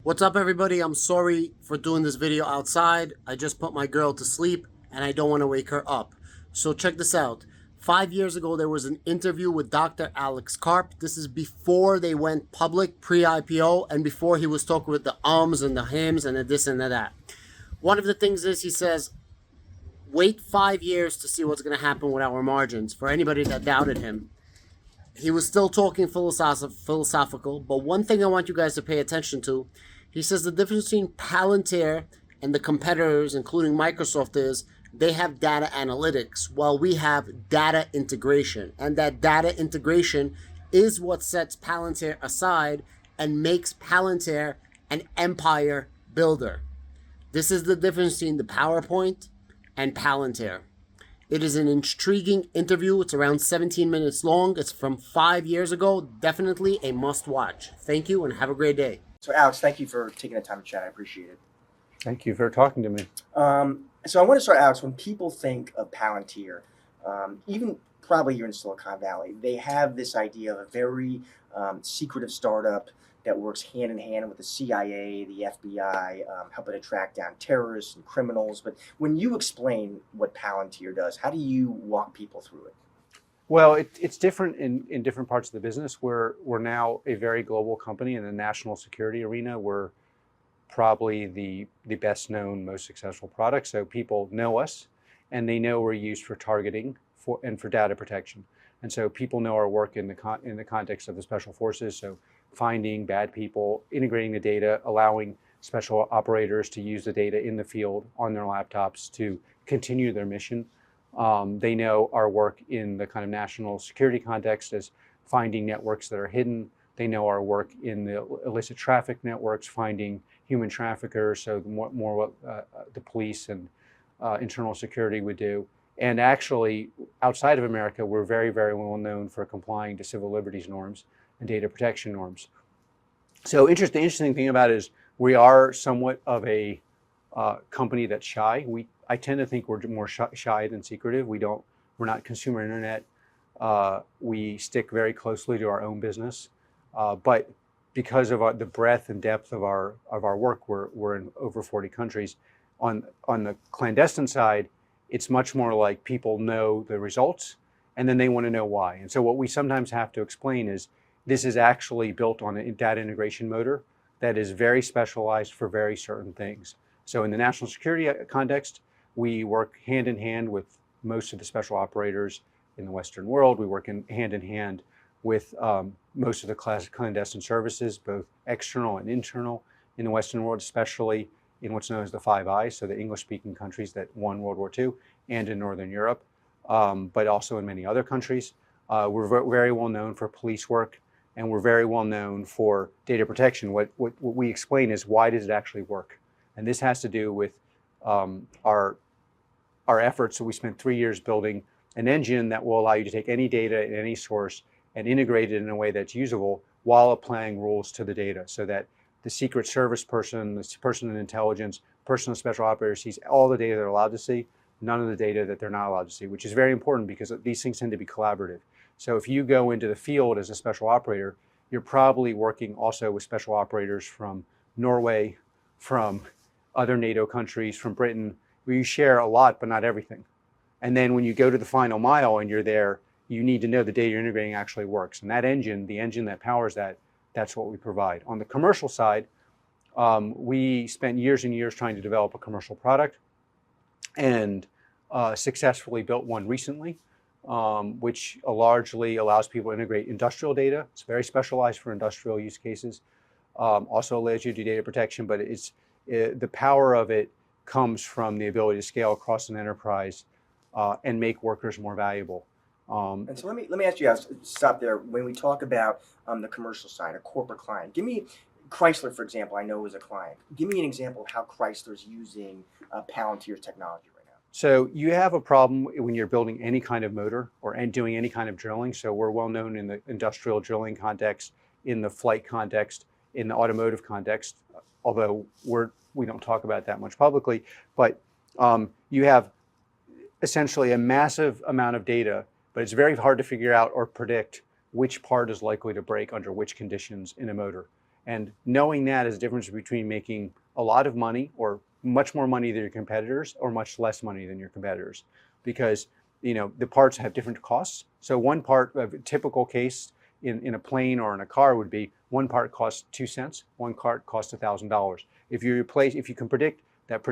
What's up, everybody? I'm sorry for doing this video outside. I just put my girl to sleep and I don't want to wake her up. So check this out. 5 years ago, there was an interview with Dr. Alex Karp. This is before they went public, pre-IPO, and before he was talking with the ums and the hims and the this and the that. One of the things is he says, wait 5 years to see what's going to happen with our margins. For anybody that doubted him, he was still talking philosophical, but one thing I want you guys to pay attention to, he says the difference between Palantir and the competitors, including Microsoft, is they have data analytics, while we have data integration. And that data integration is what sets Palantir aside and makes Palantir an empire builder. This is the difference between the PowerPoint and Palantir. It is an intriguing interview. It's around 17 minutes long. It's from 5 years ago. Definitely a must watch. Thank you and have a great day. So Alex, thank you for taking the time to chat. I appreciate it. Thank you for talking to me. So I want to start, Alex, when people think of Palantir, even probably you're in Silicon Valley, they have this idea of a very secretive startup that works hand in hand with the CIA, the FBI, helping to track down terrorists and criminals. But when you explain what Palantir does, how do you walk people through it? Well, it's different in different parts of the business. We're now a very global company in the national security arena. We're probably the best known, most successful product. So people know us and they know we're used for targeting and for data protection. And so people know our work in the context of the special forces. So finding bad people, integrating the data, allowing special operators to use the data in the field on their laptops to continue their mission. They know our work in the kind of national security context as finding networks that are hidden. They know our work in the illicit traffic networks, finding human traffickers, so more what the police and internal security would do. And actually, outside of America, we're very, very well known for complying to civil liberties norms and data protection norms. So the interesting thing about it is we are somewhat of a company that's shy. I tend to think we're more shy than secretive. We're not consumer internet. We stick very closely to our own business. But because of the breadth and depth of our work, we're in over 40 countries. On the clandestine side, it's much more like people know the results and then they want to know why. And so what we sometimes have to explain is this is actually built on a data integration motor that is very specialized for very certain things. So in the national security context, we work hand in hand with most of the special operators in the Western world. We work hand in hand with most of the clandestine services, both external and internal in the Western world, especially in what's known as the Five Eyes, so the English-speaking countries that won World War II, and in Northern Europe, but also in many other countries. We're very well known for police work, and we're very well known for data protection. What we explain is, why does it actually work? And this has to do with our efforts. So we spent 3 years building an engine that will allow you to take any data in any source and integrate it in a way that's usable while applying rules to the data, so that the Secret Service person, the person in intelligence, person in special operators sees all the data they're allowed to see, none of the data that they're not allowed to see, which is very important because these things tend to be collaborative. So if you go into the field as a special operator, you're probably working also with special operators from Norway, from other NATO countries, from Britain, where you share a lot, but not everything. And then when you go to the final mile and you're there, you need to know the data you're integrating actually works. And that engine, the engine that powers that, that's what we provide. On the commercial side, we spent years and years trying to develop a commercial product and successfully built one recently, which largely allows people to integrate industrial data. It's very specialized for industrial use cases. Also allows you to do data protection, but the power of it comes from the ability to scale across an enterprise and make workers more valuable. And so let me ask you guys, stop there. When we talk about the commercial side, a corporate client, give me Chrysler, for example, I know is a client. Give me an example of how Chrysler's using Palantir's technology right now. So you have a problem when you're building any kind of motor or doing any kind of drilling. So we're well known in the industrial drilling context, in the flight context, in the automotive context, although we don't talk about that much publicly. But you have essentially a massive amount of data, but it's very hard to figure out or predict which part is likely to break under which conditions in a motor. And knowing that is the difference between making a lot of money or much more money than your competitors or much less money than your competitors, because the parts have different costs. So one part of a typical case in a plane or in a car would be one part costs 2 cents, one part costs $1,000. If you can predict that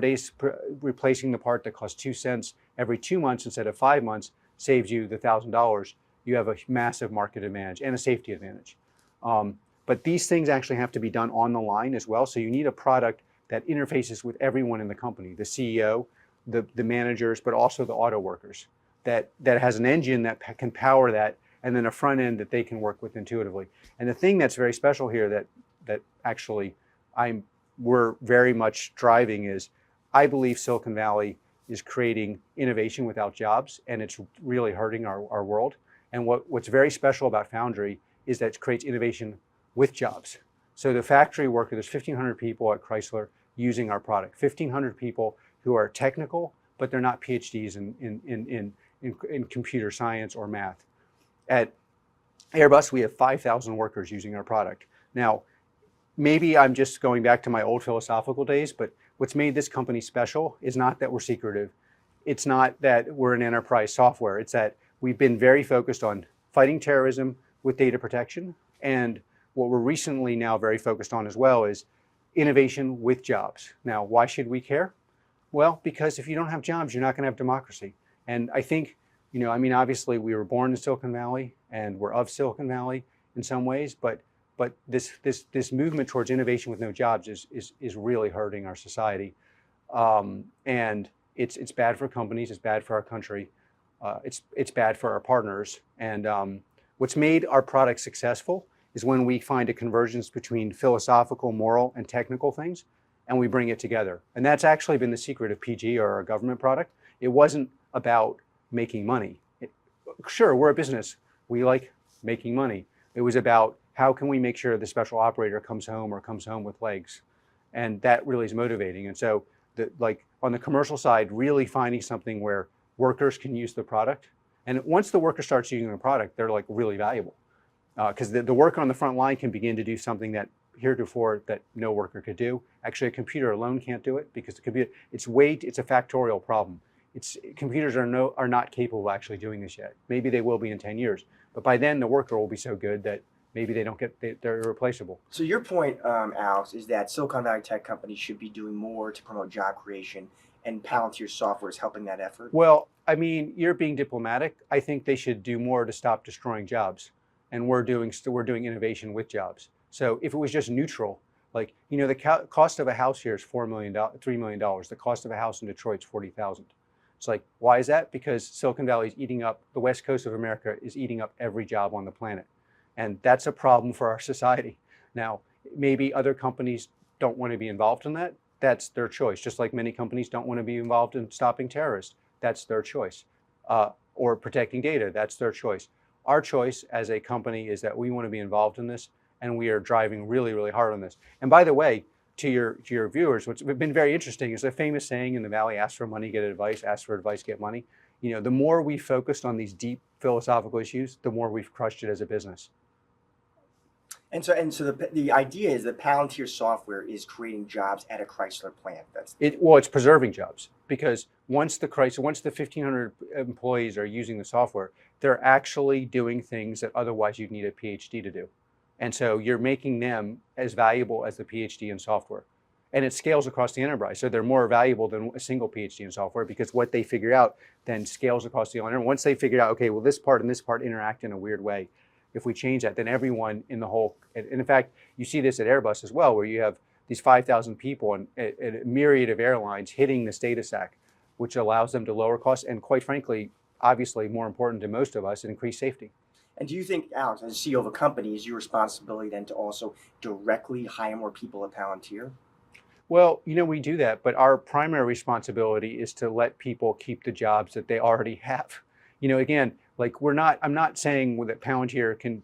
replacing the part that costs 2 cents every 2 months instead of 5 months saves you the $1,000, you have a massive market advantage and a safety advantage. But these things actually have to be done on the line as well. So you need a product that interfaces with everyone in the company, the CEO, the managers, but also the auto workers, that has an engine that can power that, and then a front end that they can work with intuitively. And the thing that's very special here that actually we're very much driving is, I believe Silicon Valley is creating innovation without jobs, and it's really hurting our world. And what's very special about Foundry is that it creates innovation with jobs. So the factory worker, there's 1,500 people at Chrysler using our product, 1,500 people who are technical, but they're not PhDs in computer science or math. At Airbus, we have 5,000 workers using our product. Now, maybe I'm just going back to my old philosophical days, but what's made this company special is not that we're secretive. It's not that we're an enterprise software. It's that we've been very focused on fighting terrorism with data protection. And what we're recently now very focused on as well is innovation with jobs. Now, why should we care? Well, because if you don't have jobs, you're not going to have democracy. And I think, obviously we were born in Silicon Valley and we're of Silicon Valley in some ways, but this movement towards innovation with no jobs is really hurting our society. And it's bad for companies, it's bad for our country, it's bad for our partners. And what's made our product successful is when we find a convergence between philosophical, moral, and technical things, and we bring it together. And that's actually been the secret of PG, or our government product. It wasn't about making money. Sure, we're a business. We like making money. It was about how can we make sure the special operator comes home with legs. And that really is motivating. And so on the commercial side, really finding something where workers can use the product. And once the worker starts using the product, they're really valuable. Because the worker on the front line can begin to do something that heretofore that no worker could do. Actually, a computer alone can't do it, because the computer, it's a factorial problem. Computers are not capable of actually doing this yet. Maybe they will be in 10 years, but by then the worker will be so good that maybe they're irreplaceable. So your point, Alex, is that Silicon Valley tech companies should be doing more to promote job creation, and Palantir software is helping that effort? Well, You're being diplomatic. I think they should do more to stop destroying jobs. And we're doing innovation with jobs. So if it was just neutral, the cost of a house here is $3 million. The cost of a house in Detroit is $40,000. It's why is that? Because Silicon Valley is eating up, the West Coast of America is eating up every job on the planet. And that's a problem for our society. Now, maybe other companies don't want to be involved in that. That's their choice. Just like many companies don't want to be involved in stopping terrorists. That's their choice. Or protecting data. That's their choice. Our choice as a company is that we want to be involved in this, and we are driving really, really hard on this. And by the way, to your viewers, what's been very interesting is a famous saying in the Valley: ask for money, get advice; ask for advice, get money. The more we focused on these deep philosophical issues, the more we've crushed it as a business. And so the idea is that Palantir software is creating jobs at a Chrysler plant. It's preserving jobs, because once the 1,500 employees are using the software, they're actually doing things that otherwise you'd need a PhD to do. And so you're making them as valuable as the PhD in software. And it scales across the enterprise. So they're more valuable than a single PhD in software, because what they figure out then scales across the enterprise. Once they figure out, okay, well, this part and this part interact in a weird way. If we change that, then everyone in the whole, and in fact, you see this at Airbus as well, where you have these 5,000 people and a myriad of airlines hitting this data stack, which allows them to lower costs and, quite frankly, obviously more important to most of us, increase safety. And do you think, Alex, as CEO of a company, is your responsibility then to also directly hire more people at Palantir? Well, we do that, but our primary responsibility is to let people keep the jobs that they already have. Again, I'm not saying that Palantir can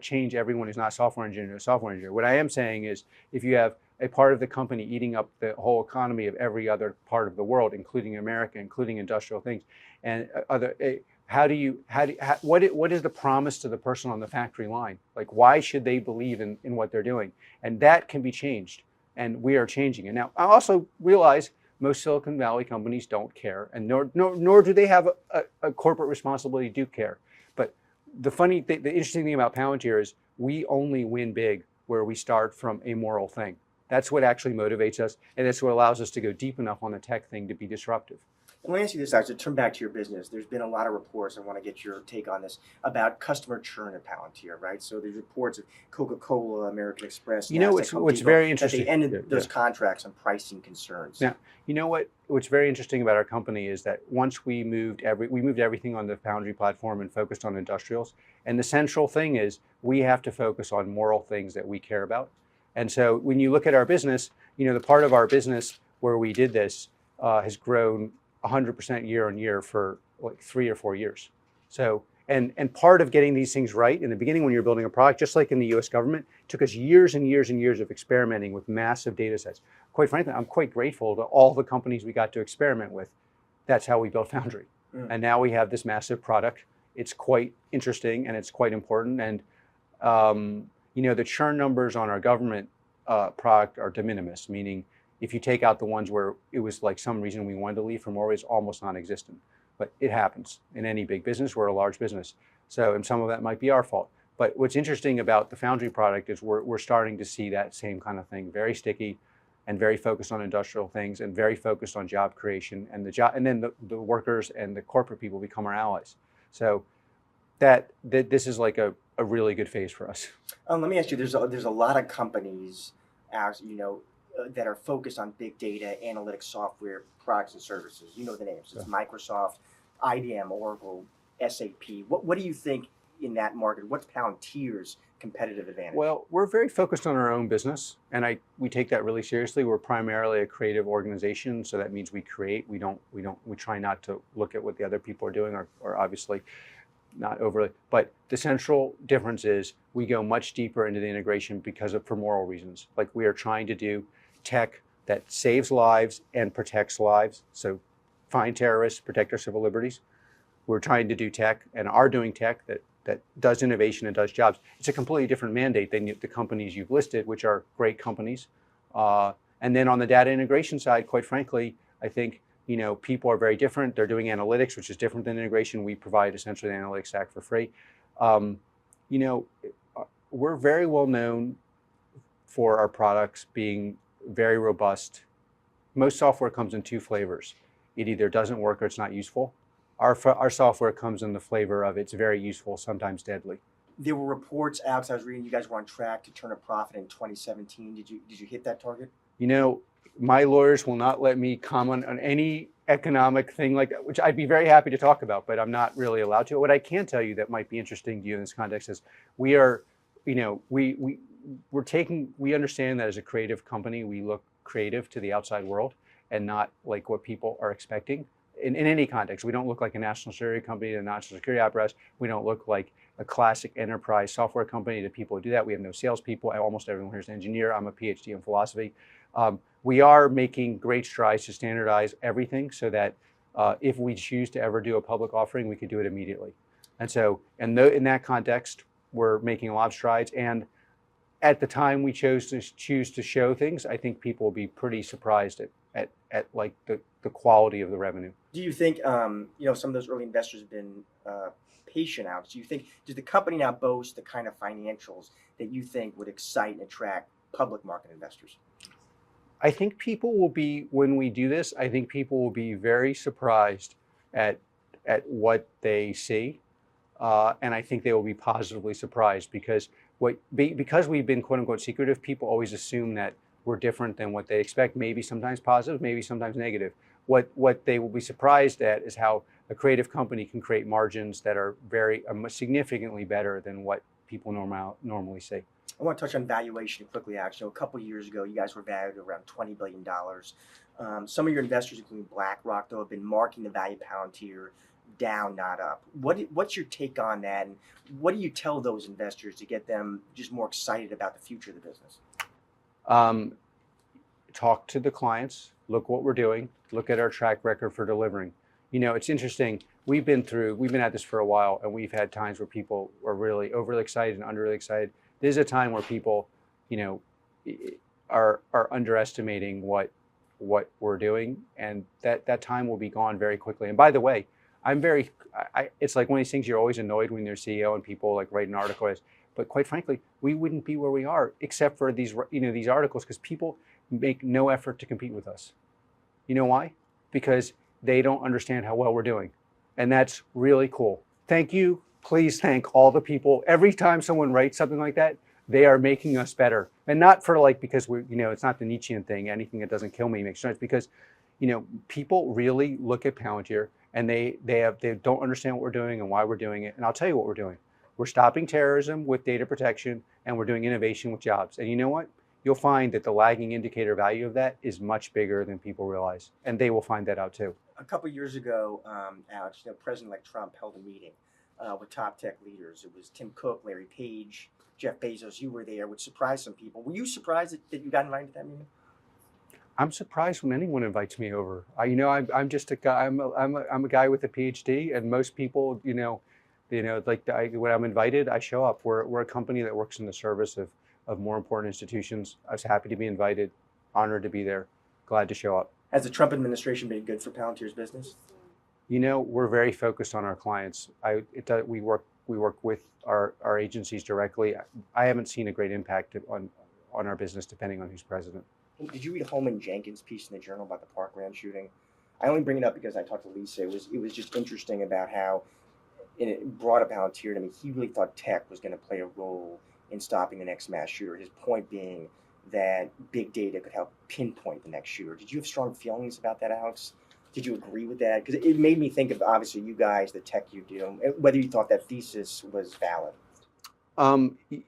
change everyone who's not a software engineer to a software engineer. What I am saying is, if you have a part of the company eating up the whole economy of every other part of the world, including America, including industrial things, and what is the promise to the person on the factory line? Like, why should they believe in what they're doing? And that can be changed, and we are changing it. Now, I also realize most Silicon Valley companies don't care, and nor do they have a corporate responsibility to care. But the interesting thing about Palantir is we only win big where we start from a moral thing. That's what actually motivates us, and that's what allows us to go deep enough on the tech thing to be disruptive. And let me ask you this, Alex, to turn back to your business. There's been a lot of reports, I want to get your take on this, about customer churn at Palantir, right? So there's reports of Coca-Cola, American Express, You know, Nasdaq, Home what's Depot, very that interesting. they ended those contracts on pricing concerns. Now, you know what's very interesting about our company is that once we moved everything on the Foundry platform and focused on industrials. And the central thing is we have to focus on moral things that we care about. And so when you look at our business, the part of our business where we did this has grown 100% year on year for like 3 or 4 years. So, and part of getting these things right in the beginning when you're building a product, just like in the US government, took us years and years and years of experimenting with massive data sets. Quite frankly, I'm quite grateful to all the companies we got to experiment with. That's how we built Foundry. And now we have this massive product. It's quite interesting and it's quite important. And the churn numbers on our government product are de minimis, meaning if you take out the ones where it was like some reason we wanted to leave for more, it's almost non-existent. But it happens in any big business. We're a large business. So, and some of that might be our fault. But what's interesting about the Foundry product is we're starting to see that same kind of thing, very sticky and very focused on industrial things and very focused on job creation, and then the workers and the corporate people become our allies. So that this is like a really good phase for us. Let me ask you, there's a lot of companies, as that are focused on big data, analytics, software, products and services. You know the names. It's Microsoft, IBM, Oracle, SAP. What do you think in that market? What's Palantir's competitive advantage? Well, we're very focused on our own business, and we take that really seriously. We're primarily a creative organization, so that means we create. We try not to look at what the other people are doing, or obviously not overly. But the central difference is we go much deeper into the integration for moral reasons. Like, we are trying to do tech that saves lives and protects lives. So find terrorists, protect our civil liberties. We're trying to do tech and are doing tech that does innovation and does jobs. It's a completely different mandate than the companies you've listed, which are great companies. And then on the data integration side, quite frankly, I think people are very different. They're doing analytics, which is different than integration. We provide essentially an analytics stack for free. We're very well known for our products being very robust. Most software comes in 2 flavors. It either doesn't work or it's not useful. Our software comes in the flavor of it's very useful, sometimes deadly. There were reports, Alex, I was reading, you guys were on track to turn a profit in 2017. Did you hit that target? My lawyers will not let me comment on any economic thing like that, which I'd be very happy to talk about, but I'm not really allowed to. What I can tell you that might be interesting to you in this context is we understand that as a creative company, we look creative to the outside world and not like what people are expecting. In any context, we don't look like a national security company, a national security apparatus. We don't look like a classic enterprise software company to people who do that. We have no salespeople. Almost everyone here is an engineer. I'm a PhD in philosophy. We are making great strides to standardize everything so that if we choose to ever do a public offering, we could do it immediately. And so in that context, we're making a lot of strides. And at the time we choose to show things, I think people will be pretty surprised at like the quality of the revenue. Do you think, some of those early investors have been patient out? Do you think, does the company now boast the kind of financials that you think would excite and attract public market investors? I think people will be, when we do this, I think people will be very surprised at what they see. And I think they will be positively surprised because we've been quote unquote secretive, people always assume that we're different than what they expect, maybe sometimes positive, maybe sometimes negative. What they will be surprised at is how a creative company can create margins that are significantly better than what people normally see. I want to touch on valuation quickly, actually. A couple of years ago, you guys were valued around $20 billion. Some of your investors, including BlackRock, though, have been marking the value of Palantir down, not up. What's your take on that? And what do you tell those investors to get them just more excited about the future of the business? Talk to the clients, look what we're doing, look at our track record for delivering. It's interesting. we've been at this for a while, and we've had times where people are really overly excited and under really excited. There's a time where people, are underestimating what we're doing, and that time will be gone very quickly. And by the way, it's like one of these things you're always annoyed when you're CEO and people like write an article. But quite frankly, we wouldn't be where we are except for these articles, because people make no effort to compete with us. You know why? Because they don't understand how well we're doing. And that's really cool. Thank you. Please thank all the people. Every time someone writes something like that, they are making us better. And not for because we're, it's not the Nietzschean thing, anything that doesn't kill me makes sense, because, people really look at Palantir and they don't understand what we're doing and why we're doing it. And I'll tell you what we're doing. We're stopping terrorism with data protection, and we're doing innovation with jobs. And you know what? You'll find that the lagging indicator value of that is much bigger than people realize. And they will find that out too. A couple of years ago, Alex, President-elect Trump held a meeting with top tech leaders. It was Tim Cook, Larry Page, Jeff Bezos. You were there, which surprised some people. Were you surprised that you got invited to that meeting? I'm surprised when anyone invites me over. I'm just a guy. I'm a guy with a PhD, and most people, when I'm invited, I show up. We're a company that works in the service of more important institutions. I was happy to be invited, honored to be there, glad to show up. Has the Trump administration been good for Palantir's business? We're very focused on our clients. We work with our agencies directly. I haven't seen a great impact on our business, depending on who's president. Did you read Holman Jenkins' piece in the Journal about the Parkland shooting? I only bring it up because I talked to Lisa. It was just interesting about how it brought up Palantir to me. He really thought tech was going to play a role in stopping the next mass shooter. His point being that big data could help pinpoint the next shooter. Did you have strong feelings about that, Alex? Did you agree with that? Because it made me think of, obviously, you guys, the tech you do, whether you thought that thesis was valid.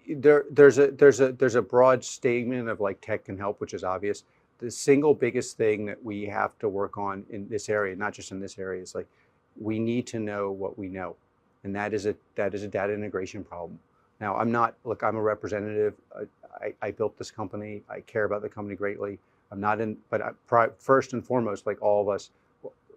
There's a broad statement of tech can help, which is obvious. The single biggest thing that we have to work on in this area, not just in this area, is we need to know what we know, and that is a data integration problem. Now, I'm a representative. I built this company. I care about the company greatly. But first and foremost, like all of us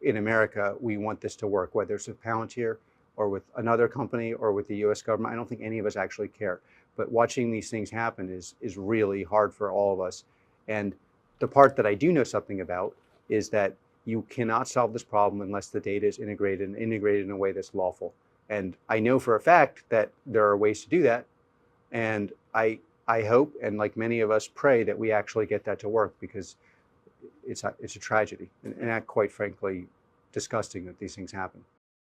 in America, we want this to work, whether it's with Palantir or with another company or with the U.S. government. I don't think any of us actually care. But watching these things happen is really hard for all of us. And the part that I do know something about is that you cannot solve this problem unless the data is integrated in a way that's lawful. And I know for a fact that there are ways to do that. And I hope, and like many of us pray, that we actually get that to work, because it's a tragedy, and quite frankly, disgusting that these things happen.